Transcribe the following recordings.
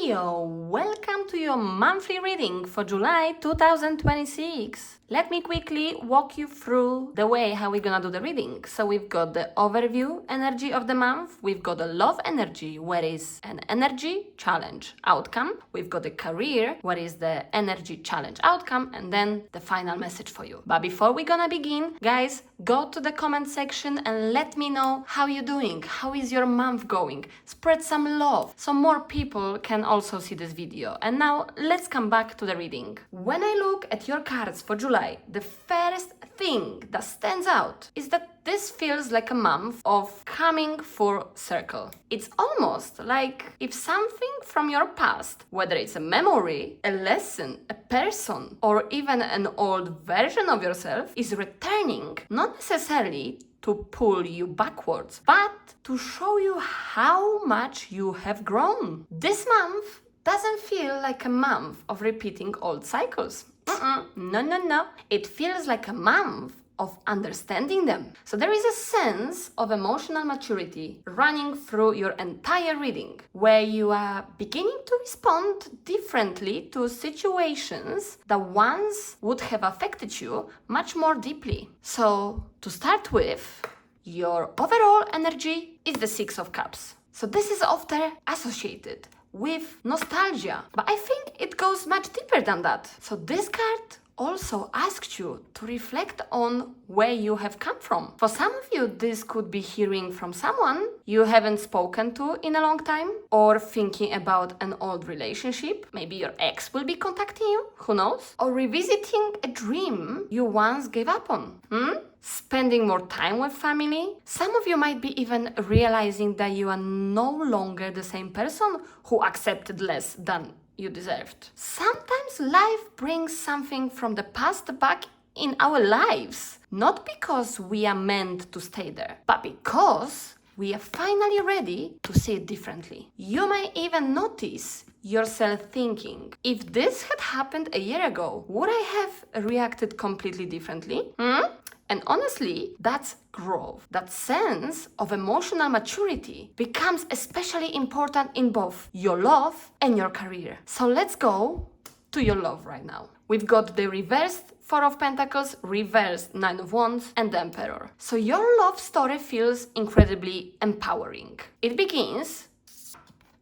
Leo, welcome to your monthly reading for July 2026. Let me quickly walk you through the way how we're gonna do the reading. So we've got the overview energy of the month, we've got the love energy, where is an energy challenge outcome, we've got the career, what is the energy challenge outcome, and then the final message for you. But before we're gonna begin, guys, go to the comment section and let me know how you're doing, how is your month going. Spread some love so more people can also see this video. And now let's come back to the reading. When I look at your cards for July, the first thing that stands out is that this feels like a month of coming full circle. It's almost like if something from your past, whether it's a memory, a lesson, a person, or even an old version of yourself, is returning, not necessarily to pull you backwards, but to show you how much you have grown. This month doesn't feel like a month of repeating old cycles. No. It feels like a month of understanding them. So there is a sense of emotional maturity running through your entire reading, where you are beginning to respond differently to situations that once would have affected you much more deeply. So to start with, your overall energy is the Six of Cups. So this is often associated with nostalgia, but I think it goes much deeper than that. So this card also asks you to reflect on where you have come from. For some of you, this could be hearing from someone you haven't spoken to in a long time, or thinking about an old relationship. Maybe your ex will be contacting you, who knows? Or revisiting a dream you once gave up on. Spending more time with family. Some of you might be even realizing that you are no longer the same person who accepted less than you deserved. Sometimes life brings something from the past back in our lives, not because we are meant to stay there, but because we are finally ready to see it differently. You may even notice yourself thinking, if this had happened a year ago, would I have reacted completely differently? And honestly, that's growth. That sense of emotional maturity becomes especially important in both your love and your career. So let's go to your love right now. We've got the reversed Four of Pentacles, reversed Nine of Wands, and the Emperor. So your love story feels incredibly empowering. It begins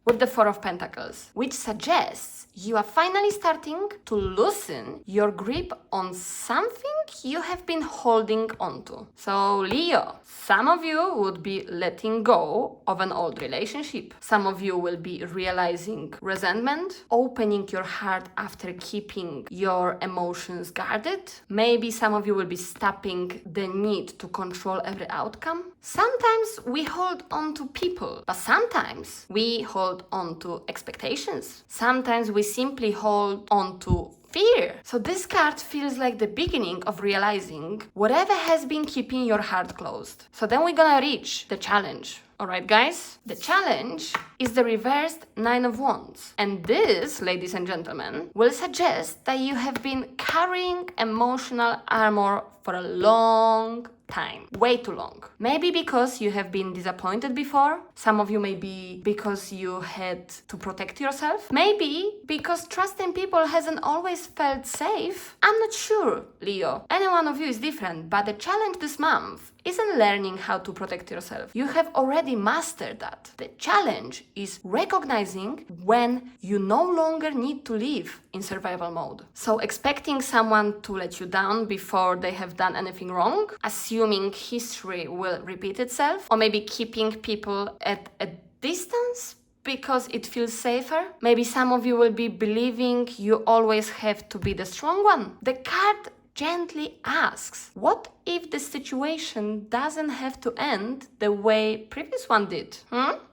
with the Four of Pentacles, which suggests you are finally starting to loosen your grip on something you have been holding onto. So Leo, some of you would be letting go of an old relationship. Some of you will be realizing resentment, opening your heart after keeping your emotions guarded. Maybe some of you will be stopping the need to control every outcome. Sometimes we hold on to people, but sometimes we hold on to expectations. Sometimes we simply hold on to fear. So this card feels like the beginning of realizing whatever has been keeping your heart closed. So then we're gonna reach the challenge. Alright guys, the challenge is the reversed Nine of Wands. And this, ladies and gentlemen, will suggest that you have been carrying emotional armor for a long time. Way too long. Maybe because you have been disappointed before. Some of you maybe because you had to protect yourself. Maybe because trusting people hasn't always felt safe. I'm not sure, Leo. Any one of you is different, but the challenge this month isn't learning how to protect yourself. You have already mastered that. The challenge is recognizing when you no longer need to live in survival mode. So expecting someone to let you down before they have done anything wrong, assuming history will repeat itself, or maybe keeping people at a distance because it feels safer. Maybe some of you will be believing you always have to be the strong one. The card gently asks, what if the situation doesn't have to end the way previous one did?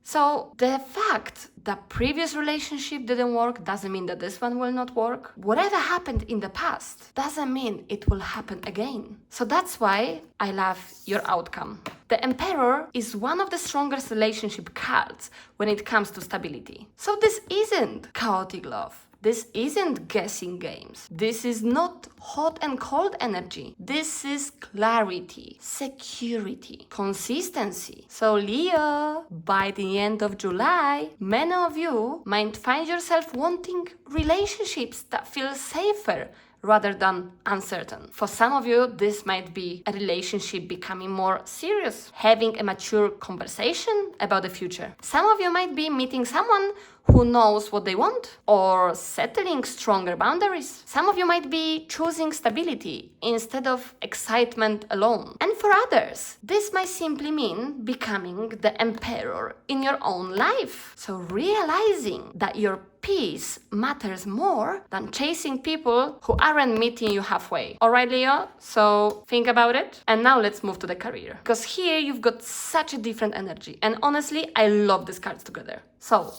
So the fact that previous relationship didn't work doesn't mean that this one will not work. Whatever happened in the past doesn't mean it will happen again. So that's why I love your outcome. The Emperor is one of the strongest relationship cards when it comes to stability. So this isn't chaotic love. This isn't guessing games. This is not hot and cold energy. This is clarity, security, consistency. So Leo, by the end of July, many of you might find yourself wanting relationships that feel safer rather than uncertain. For some of you, this might be a relationship becoming more serious, having a mature conversation about the future. Some of you might be meeting someone who knows what they want, or settling stronger boundaries. Some of you might be choosing stability instead of excitement alone. And for others, this might simply mean becoming the emperor in your own life. So realizing that your peace matters more than chasing people who aren't meeting you halfway. Alright, Leo? So think about it. And now let's move to the career. Because here you've got such a different energy. And honestly, I love these cards together. So,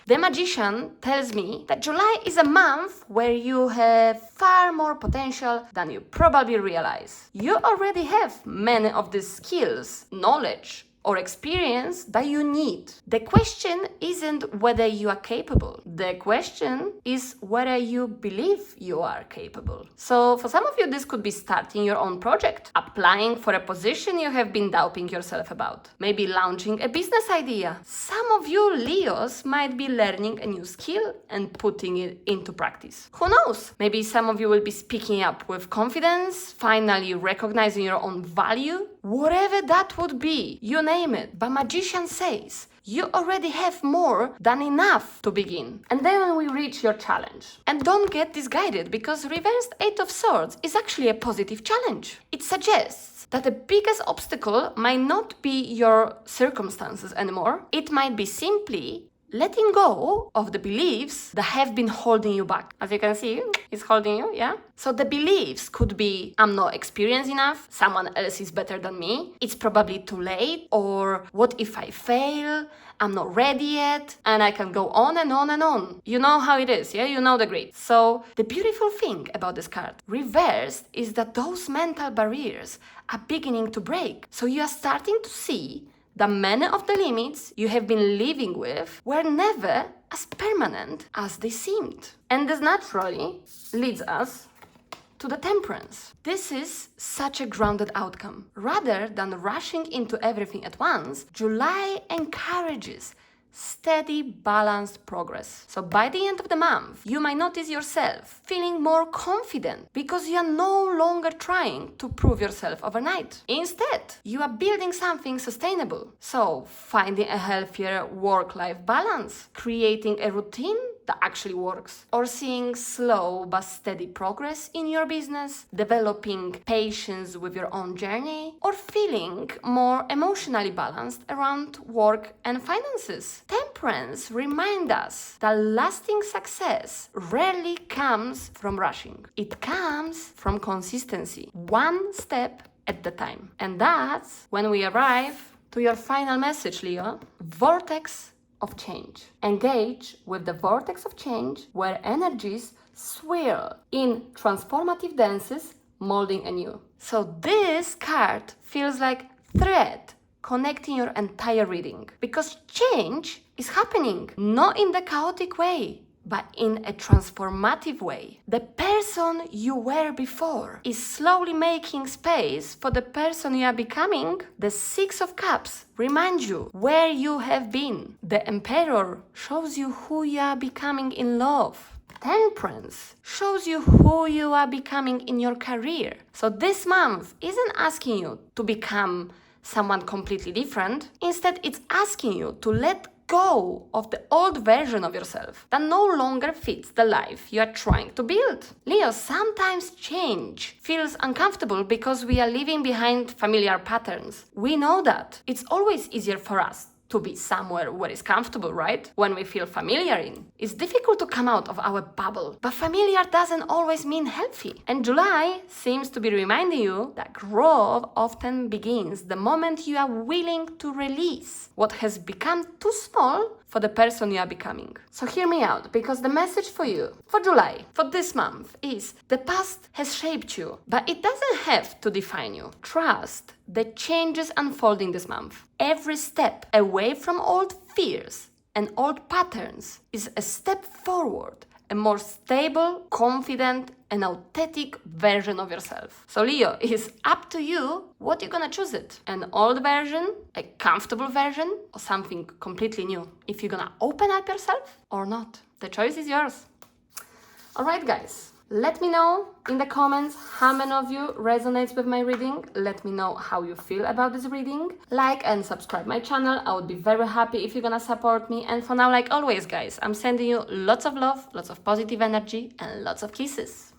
the Magician tells me that July is a month where you have far more potential than you probably realize. You already have many of these skills, knowledge, or experience that you need. The question isn't whether you are capable. The question is whether you believe you are capable. So for some of you, this could be starting your own project, applying for a position you have been doubting yourself about, maybe launching a business idea. Some of you Leos might be learning a new skill and putting it into practice. Who knows? Maybe some of you will be speaking up with confidence, finally recognizing your own value. Whatever that would be, you name it. But Magician says, you already have more than enough to begin. And then we reach your challenge. And don't get misguided, because reversed 8 of Swords is actually a positive challenge. It suggests that the biggest obstacle might not be your circumstances anymore. It might be simply letting go of the beliefs that have been holding you back. As you can see, it's holding you, yeah? So the beliefs could be, I'm not experienced enough, someone else is better than me, it's probably too late, or what if I fail, I'm not ready yet, and I can go on and on and on. You know how it is, yeah? You know the grid. So the beautiful thing about this card, reversed, is that those mental barriers are beginning to break. So you are starting to see that many of the limits you have been living with were never as permanent as they seemed. And this naturally leads us to the Temperance. This is such a grounded outcome. Rather than rushing into everything at once, July encourages steady, balanced progress. So by the end of the month, you might notice yourself feeling more confident because you are no longer trying to prove yourself overnight. Instead, you are building something sustainable. So finding a healthier work-life balance, creating a routine that actually works, or seeing slow but steady progress in your business, developing patience with your own journey, or feeling more emotionally balanced around work and finances. Temperance reminds us that lasting success rarely comes from rushing. It comes from consistency, one step at a time. And that's when we arrive to your final message, Leo. Vortex of change. Engage with the vortex of change where energies swirl in transformative dances, molding anew. So this card feels like thread connecting your entire reading, because change is happening not in the chaotic way, but in a transformative way. The person you were before is slowly making space for the person you are becoming. The Six of Cups reminds you where you have been. The Emperor shows you who you are becoming in love. Temperance shows you who you are becoming in your career. So this month isn't asking you to become someone completely different. Instead, it's asking you to let go of the old version of yourself that no longer fits the life you are trying to build. Leo, sometimes change feels uncomfortable because we are leaving behind familiar patterns. We know that. It's always easier for us to be somewhere where it's comfortable, right? When we feel familiar in. It's difficult to come out of our bubble, but familiar doesn't always mean healthy. And July seems to be reminding you that growth often begins the moment you are willing to release what has become too small for the person you are becoming. So hear me out, because the message for you, for July, for this month, is the past has shaped you, but it doesn't have to define you. Trust the changes unfolding this month. Every step away from old fears and old patterns is a step forward, a more stable, confident, and authentic version of yourself. So Leo, it's up to you what you're gonna choose it. An old version, a comfortable version, or something completely new. If you're gonna open up yourself or not. The choice is yours. Alright guys, let me know in the comments how many of you resonates with my reading. Let me know how you feel about this reading. Like and subscribe my channel. I would be very happy if you're gonna support me. And for now, like always guys, I'm sending you lots of love, lots of positive energy, and lots of kisses.